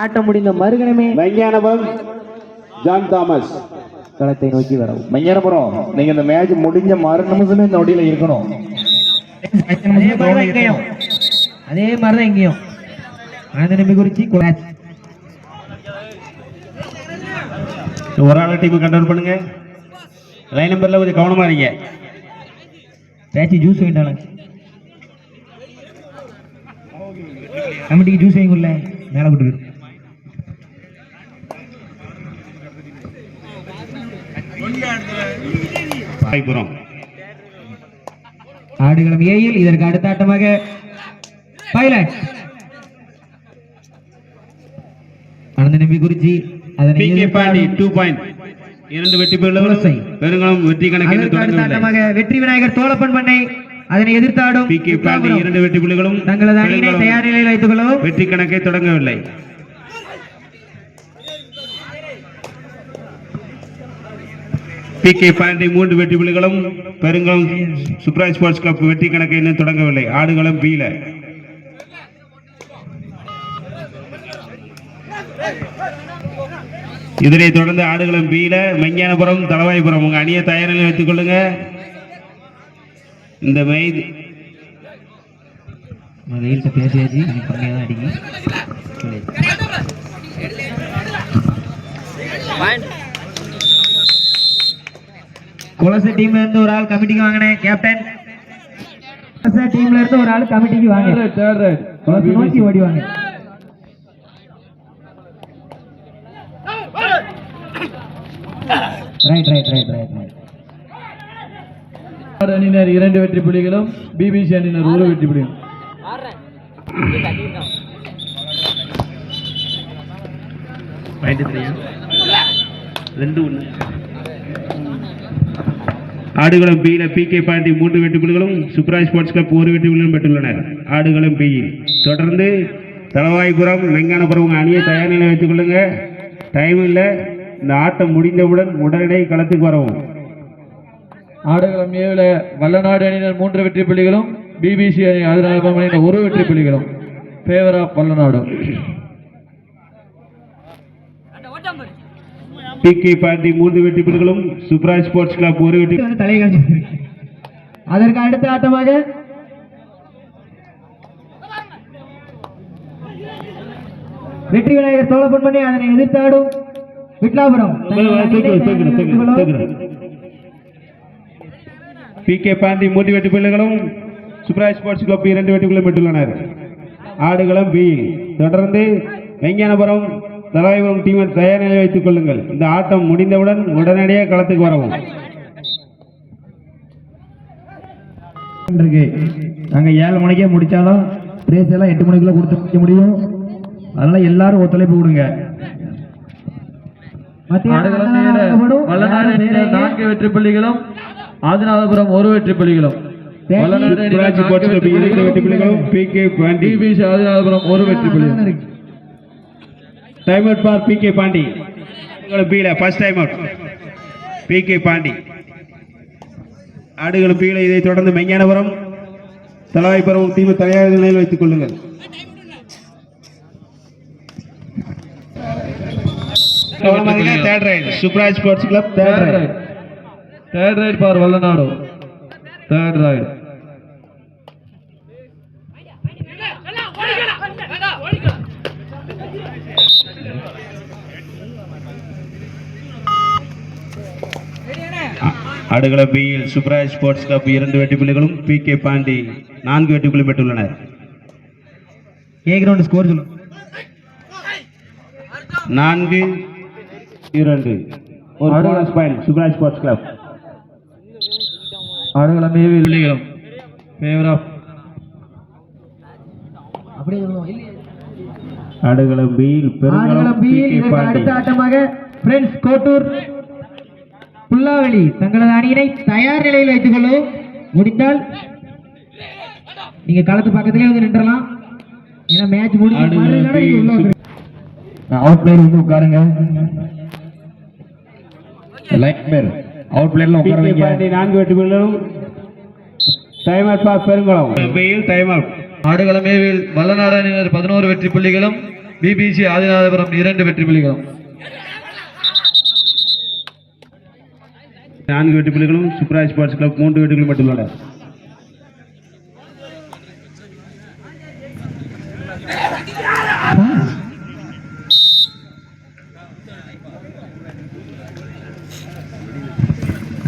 ஆட்டம் முடிந்த மறுகணமே Meignanapuram John Thomas களத்தை நோக்கி வரவும். மெஞ்ஞானபுரம் நீங்க இந்த மேட்ச் முடிஞ்ச மறு நிமிஷமே இந்த நொடியில இருக்கணும். அதே மாதிரிதான் இங்கேயும் அந்த நிமிடம் குறிச்சி ஒரு ஆள் டீம் கண்ட்ரோல் பண்ணுங்க. லைன் நம்பர்ல கொஞ்சம் கவனமா இருங்க. பேச்சு ஜூஸ் வேண்டாம் கமிட்டிக்கு ஜூஸ் வாங்கிக்குள்ள மேல விட்டு ஆடுகளம் ஏயில் இதற்கு அடுத்த ஆட்டமாக பைலட் அனந்த நம்பி குறிச்சி அதனை 2 பாயிண்ட் இரண்டு வெற்றி பெருங்களும் வெற்றி கணக்கில் தொடர்ந்து வெற்றி விநாயகர் தோலப்பன் பண்ணை அதனை எதிர்த்தாடும் பிகே பாண்டி இரண்டு வெற்றி புள்ளிகளும் தங்களது அணியினை தயார் நிலையில் வைத்துக் கொள்ளவும். வெற்றி கணக்கை தொடங்கவில்லை. பிகே பாண்டி 3 வெற்றி புள்ளிகளும் பெருங்குளம் சூப்பர் ஸ்போர்ட்ஸ் கிளப் வெற்றி கணக்கை இன்னும் தொடங்கவில்லை. ஆடுகளம் பீல இதனை தொடர்ந்து ஆடுகளம் பீல மெஞ்ஞானபுரம் தளவாய்புரம் உங்க அணியை தயார் நிலையில் வைத்துக் கொள்ளுங்க. இந்த வெயில் பேசியாச்சு கம்மியாக தான் அடிக்கும். குலச டீம்ல இருந்து ஒரு ஆள் கமிட்டிக்கு வாங்கினேன் கேப்டன். குலச டீம்ல இருந்து ஒரு ஆள் கமிட்டிக்கு வாங்க நோக்கி ஓடிவாங்க. அணியினர் 2 வெற்றி புள்ளிகளும் பிபிசி அணியினர் 1 வெற்றி புள்ளிகளும். ஆடுகளம் பியில் பிகே பாண்டி 3 வெற்றி புள்ளிகளும் சூப்பர் ஸ்போர்ட்ஸ் கிளப் 1 வெற்றி புள்ளிகளும் பெற்றுள்ளனர். ஆடுகளம் பியில் தொடர்ந்து தளவாய்புரம் மெஞ்ஞானபுரம் அணியை தயார் நிலையில் வைத்துக் கொள்ளுங்க. டைம் இல்லை. இந்த ஆட்டம் முடிந்தவுடன் உடனடியாக களத்துக்கு வரவும். ஆடுகளம் ஏழு வல்லநாடு அணியினர் 3 வெற்றி புள்ளிகளும் பிபிசி அணி 1 வெற்றி புள்ளிகளும். Favour of Vallanadu. PK Pandi 3 வெற்றி புள்ளிகளும் சூப்பர் ஸ்போர்ட்ஸ் கிளப் 1 வெற்றி. அதற்கு அடுத்த ஆட்டமாக வெற்றி விநாயகர் தோலப்பன் பண்ணி அதனை எதிர்த்தாடும் விட்லாபுரம். பிகே பாண்டி 3 வெற்றி புள்ளிகளும் சூப்பர் ஸ்போர்ட்ஸ் கிளப் 2 வெற்றி புள்ளிகளும் பெற்றுள்ளனர். ஆடுகளம் பி தொடர்ந்து மெஞ்ஞானபுரம் தலாய்புரம் டீமை தயார் நிலையில் வைத்துக் கொள்ளுங்கள். இந்த ஆட்டம் முடிந்தவுடன் உடனடியாக களத்துக்கு வரவும். நாங்க 7 மணிக்கே முடிச்சாலும் ரேஸ் எல்லாம் 8 மணிக்குள்ள கொடுத்து முடிக்க முடியும். அதனால எல்லாரும் ஒத்துழைப்பு கொடுங்க. வல்லநாடு 4 வெற்றி புள்ளிகளும் ஆதிநாதபுரம் 1 வெற்றி புள்ளிகளும். ஆதிநாதபுரம் 1 வெற்றி புள்ளிகளும். Time out for PK Pandi. First time out PK Pandi. ஆடுகளம் பீல இதை தொடர்ந்து மெஞ்ஞானபுரம் தலாய்புரம் டீமை தயார் நிலையில் வைத்துக் கொள்ளுங்கள். Third raid super sports club third raid for Vallanadu. Third raid. ஆடுகளம் பியில் சூப்பர் ஸ்போர்ட்ஸ் கிளப் 2 வெற்றி புள்ளிகளும் பிகே பாண்டி 4 வெற்றி புள்ளி பெற்றுள்ளனர். ஏ கிரவுண்ட் ஸ்கோர் சொல்லுங்க. 4-2 ஒரு bonus point super sports club. ஆடுகளம் ஏ புள்ளிகளும் ஃபேவர் ஆஃப். ஆடுகளம் பியில் அடுத்த ஆட்டமாக ஃப்ரெண்ட்ஸ் கோட்டூர் புல்லாவெளி தங்களது அணியினை தயார் நிலையில் வைத்துக் கொள்ளவும். முடிந்தால் நீங்க களத்து பக்கத்திலே வந்து நின்றலாம். ஏன்னா மேட்ச் முடிஞ்சு அவுட் பிளேயர் வந்து உட்காருங்க. லைட் பிளேயர் அவுட் பிளேயர்ல உட்கார வைங்க. 4 வெற்றி புள்ளிகளும் time out Perungulam. Time out. ஆடுகளம் ஏவில் வல்லநாடு அணியினர் 11 வெற்றி புள்ளிகளும் பிபிசி ஆதிநாதபுரம் 2 வெற்றி புள்ளிகளும். 4 வெற்றி புள்ளிகளும் சூப்பராஜ் ஸ்போர்ட்ஸ் கிளப் 3 வெற்றிகளும் பெற்றுள்ளனர்.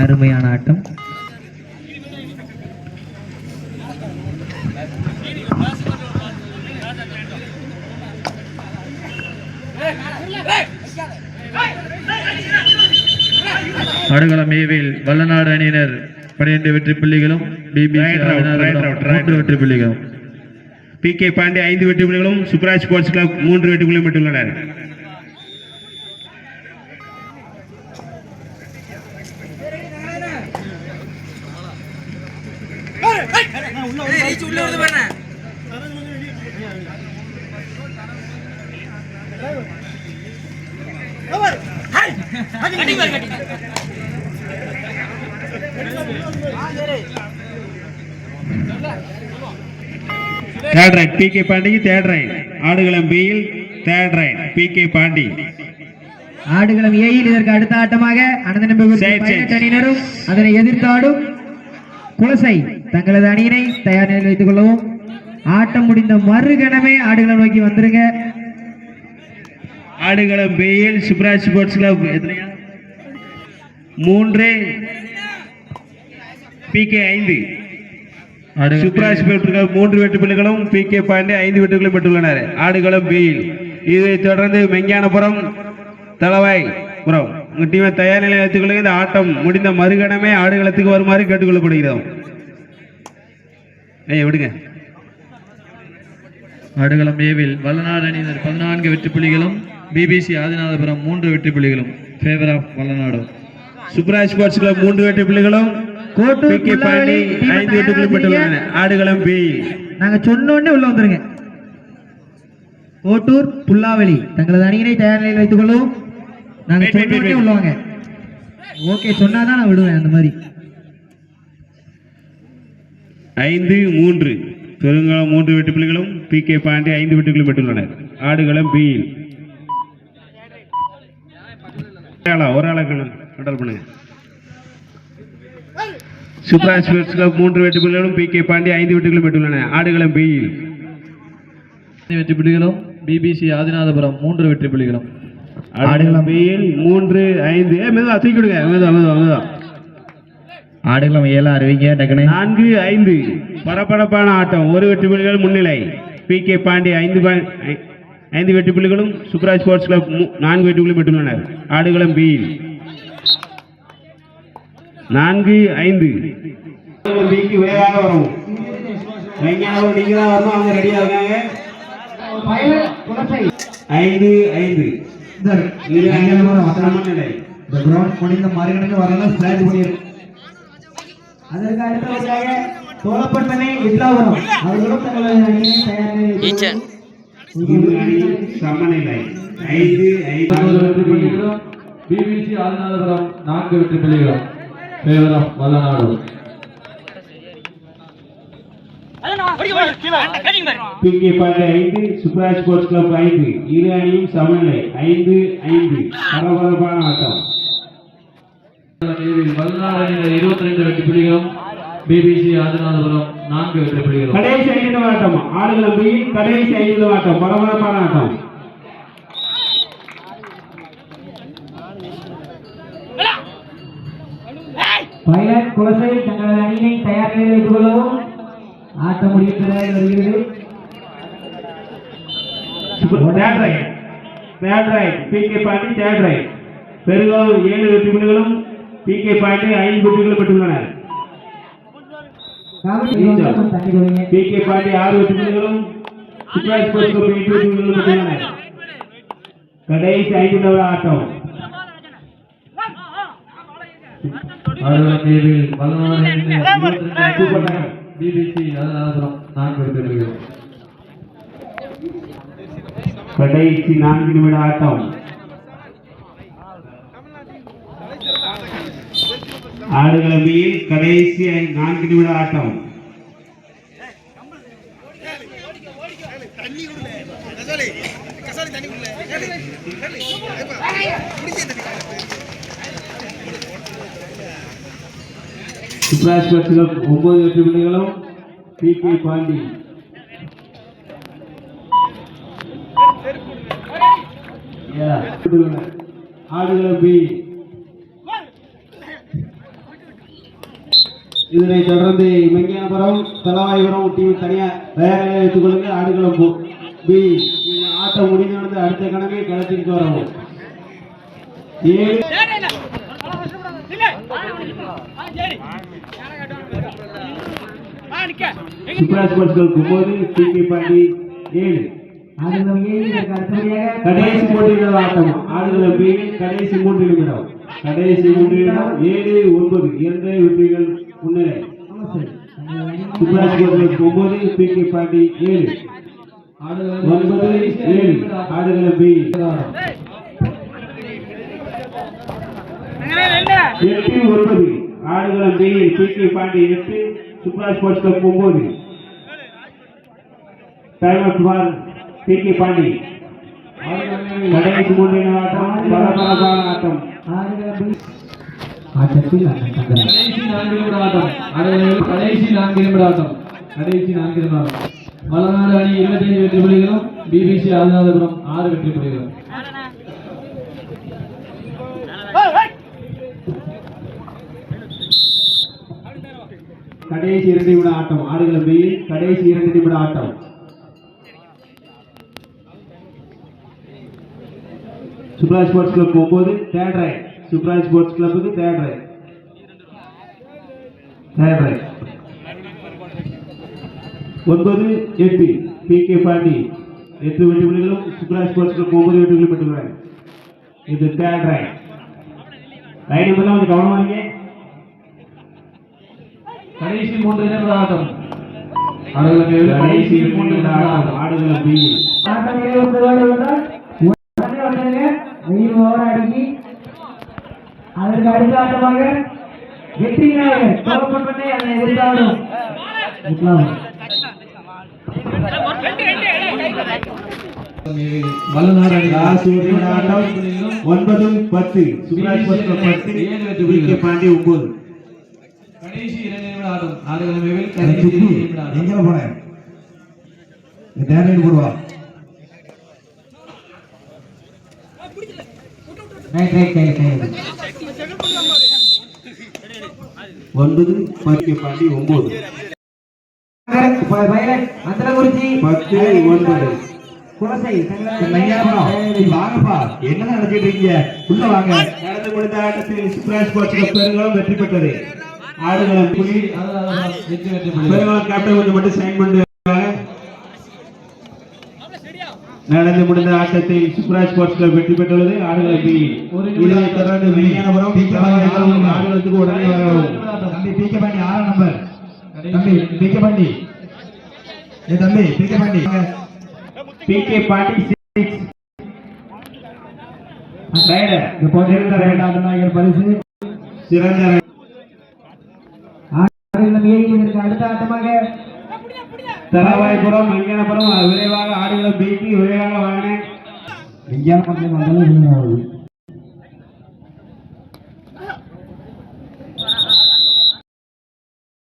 அருமையான ஆட்டம். ஆடுகளம் ஏவில் வல்லநாடு அணியினர் 12 வெற்றி புள்ளிகளும் பிபிசி 3 வெற்றி புள்ளிகளும். PK பாண்டி 5 வெற்றி புள்ளிகளும் சூப்பராஜ் ஸ்போர்ட்ஸ் கிளப் 3 வெற்றி புள்ளிகளும் பெற்றுள்ளனர். தேர்ட் ரைட் PK பாண்டிக்கு தேர்ட் ரைட். ஆடுகளம் பியில் தேர்ட் ரைட் PK பாண்டி. ஆடுகளம் ஏயில் இதற்கு அடுத்த ஆட்டமாக அனந்தநம்பி அணியினரும் அதனை எதிர்த்தாடும் குலசை தங்களது அணியினை தயார் நிலையில் வைத்துக் கொள்ளவும். ஆட்டம் முடிந்த மறுகணமே ஆடுகளம் நோக்கி வந்துருங்க. ஆடுகளம் பியில் Subbaraj sports club 3 PK 5. Suparaj sports club 3 வெற்றி புள்ளிகளும் PK பாண்டி 5 வெற்றிகளும் பெற்றுள்ளனர். ஆடுகளம் பியில் இதைத் தொடர்ந்து மெஞ்ஞானபுரம் தளவாய்புரம் உங்க டீமை தயார் நிலையில் வைத்துக் கொள்ளுங்க. இந்த ஆட்டம் முடிந்த மறுகணமே ஆடுகளத்துக்கு வருமாறு கேட்டுக்கொள்ளப்படுகிறோம். விடுங்க. ஆடுகளம் ஏவில் வல்லநாடு அணியினர் 14 வெற்றி புள்ளிகளும் பிபிசி ஆதிநாதபுரம் 3 வெற்றி புள்ளிகளும். Favour of Vallanadu. Suparaj sports club 3 வெற்றி புள்ளிகளும் PK பாண்டி 5 வெற்றிகளும் பெற்றுள்ளனர். ஆடுகளம் பி. நாங்க சொன்ன உடனே உள்ள வந்துருங்க. கோட்டூர் புல்லாவளி தங்களது அணியினை தயார் நிலையில் வைத்துக் கொள்ளவும். நாங்க சொன்ன உடனே உள்ள வாங்க. ஓகே சொன்னாதான் நான் விடுவேன். அந்த மாதிரி 5-3 பெருங்குளம் 3 வெற்றி புள்ளிகளும் PK பாண்டி 5 வெற்றிகளும் பெற்றுள்ளனர். ஆடுகளம் பி. ஒரு ஆளை கண்ட்ரோல் பண்ணுங்க. சூப்பராஜ் ஸ்போர்ட்ஸ் கிளப் 3 வெற்றி புள்ளிகளும் PK பாண்டி 5 வெற்றிகளும் பெற்றுள்ளனர். ஆடுகளம் பி. வெற்றி புள்ளிகளும் பிபிசி ஆதிநாதபுரம் 3 வெற்றி புள்ளிகளும். ஆடுகளம் பியில் 3-5. மெதுவா தூக்கி விடுங்க. மெதுவா. ஆடுகளம் 7 அறிவிங்க டக்குனு. 4-5 பரபரப்பான ஆட்டம். 1 வெற்றி புள்ளிகள் முன்னிலை. PK பாண்டி 5 வெற்றி புள்ளிகளும் சூப்பராஜ் ஸ்போர்ட்ஸ் கிளப் 4 வெற்றிகளும் பெற்றுள்ளனர். ஆடுகளம் பியில் 4-5 பிக்கு விரைவாக வரும். நீங்க தான் வரணும். அவங்க ரெடியா இருக்காங்க. 5-5 முடிந்த மறுகணக்கு வரலாம். ஸ்லாட் பண்ணிடு. அதற்கு அடுத்தபடியாக தோலப்பட்டனை இல்லாவரம் அவர்களும் தங்களது அணியை தயார் நிலையில் சமநிலை 5-5 பிபிசி ஆதிநாதபுரம் 4 வெற்றி புள்ளிகளும். Favour of Vallanadu. PK Pandi 5 Suparaj sports club 5. இரு அணியும் சமநிலை 5-5 பரபரப்பான ஆட்டம். வல்லநாடு அணியினர் 22 வெற்றி புள்ளிகளும் பிபிசி ஆதிநாதபுரம் 4 வெற்றி புள்ளிகளும். கடைசி 5 ஆட்டம். ஆடுகளம் பியில் கடைசி 5 ஆட்டம். பரபரப்பான ஆட்டம். பைலட் குலசை தங்களது அணியினை தயார் நிலையில் வைத்துக் கொள்ளவும். ஆட்டம் முடிவுக்கு வருகிறது. Third raid PK Pandi third raid. Perungulam 7 வெற்றி புள்ளிகளும் PK பாண்டி 5 வெற்றிகளும் பெற்றுள்ளனர். PK பாண்டி 6 வெற்றி புள்ளிகளும் சூப்பராஜ் ஸ்போர்ட்ஸ் கிளப் 8 வெற்றி புள்ளிகளும் பெற்றுள்ளனர். கடைசி 5 ஆட்டம். ஆடுகளம் ஏவில் வல்லநாடு அணியினர் பிபிசி ஆதிநாதபுரம் 4 வெற்றி புள்ளிகளும். கடைசி 4 நிமிட ஆட்டம். ஆடுகளம் பியில் கடைசி 4 நிமிட ஆட்டம். தண்ணி சுப்ராஜ் ஸ்போர்ட்ஸ் கிளப் 9 வெற்றி புள்ளிகளும் பிகே பாண்டி ஆடுகளம் பி. இதனைத் தொடர்ந்து மெங்கியாபுரம் தலவாய்புரம் டீம் தனியார் தயாராக வைத்துக் கொள்ளுங்கள். ஆடுகளம் பி ஆட்டம் முடிந்து நடந்து அடுத்த கணமே களத்திற்கு வரவும். Subraj sports club 9 PK Pandi 7. கடைசி 3 நிமிட ஆட்டம். ஆடுகளம் பி கடைசி 3 நிமிடம். கடைசி 3 நிமிடம் 7-9 2 வெற்றிகள் முன்னிலை. Subraj sports club 9 PK Pandi 7 9-7 ஆடுகளம் பி. 8-9 ஆடுகளம் B PK Pandi 8 Subraj sports club 9. Time out for PK Pandi. கடைசி 3 நிமிட ஆட்டம். பரபரப்பான ஆட்டம். ஆட்டத்தில் கடைசி 4 நிமிட ஆட்டம். கடைசி 4 நிமிட ஆட்டம். கடைசி 4 நிமிட ஆட்டம். மலநாடு அணி 25 வெற்றி புள்ளிகளும் பிபிசி ராமநாதபுரம் 6 வெற்றி புள்ளிகளும். கடைசி 2 நிமிட ஆட்டம். ஆடுகளம் பி கடைசி 2 நிமிட ஆட்டம். Subraj sports club 9 third raid. Subraj sports கிளப்புக்கு தேர்ட் ரைட். 9-8 பிகே பாண்டி 8 வெற்றி புள்ளிகளும் சுப்ராஜ் ஸ்போர்ட்ஸ் கிளப் 9 வெற்றிகளும் பெற்றுள்ளார். இது தேர்ட் ரைட். ரைட் எல்லாம் கொஞ்சம் கவனமா இருங்க. கடைசி 3 நிமிட ஆட்டம். கடைசி 3 நிமிட ஆட்டம். ஆடுகளம் பி. அதற்கு அடுத்த ஆட்டமாக வெற்றி நாயகர் கோபப்பட்டே அதை எதிர்த்தாலும் மலநாடு அணி 9-10 Subraj sports club 10 PK Pandi 9. கடைசி 2 நிமிட ஆட்டம். ஆடுகளம் ஏவில் கடைசி 2 நிமிட ஆட்டம். எங்க போறேன் தேர்ட் போடுவா. Right 9 PK Pandi 9. அந்தலகுறிச்சி 10-9 குலசை வாங்கப்பா என்ன நடத்திட்டு இருக்கீங்க உள்ள வாங்க. நடந்து முடிந்த ஆட்டத்தில் சுப்ராஜ் ஸ்போர்ட்ஸ் கிளப் பெருங்குளம் வெற்றி பெற்றது. ஆடுகளம் புலி பெருங்குளம் கேப்டன் கொஞ்சம் மட்டும் சைன் பண்ணுவாங்க. நடந்து முடிந்த ஆட்டத்தில் சுப்ராஜ் ஸ்போர்ட்ஸ் கிளப் வெற்றி பெற்றுள்ளது. ஆடுகளம் பி. இதனைத் தொடர்ந்து விஞ்ஞானபுரம் ஆடுகளத்துக்கு உடனே வரவும். தம்பி பிகே பாண்டி 6 நம்பர். தம்பி பிகே பாண்டி தம்பி PK Pandi PK Pandi 6 raider சிறந்த இரண்டாவது நாயகர் பரிசு. சிறந்த அடுத்த ஆட்டமாக தலவாய்புரம் விஞ்ஞானபுரம் விரைவாக ஆடுகளம் பிக்கு விரைவாக வாங்கினேன். விஞ்ஞான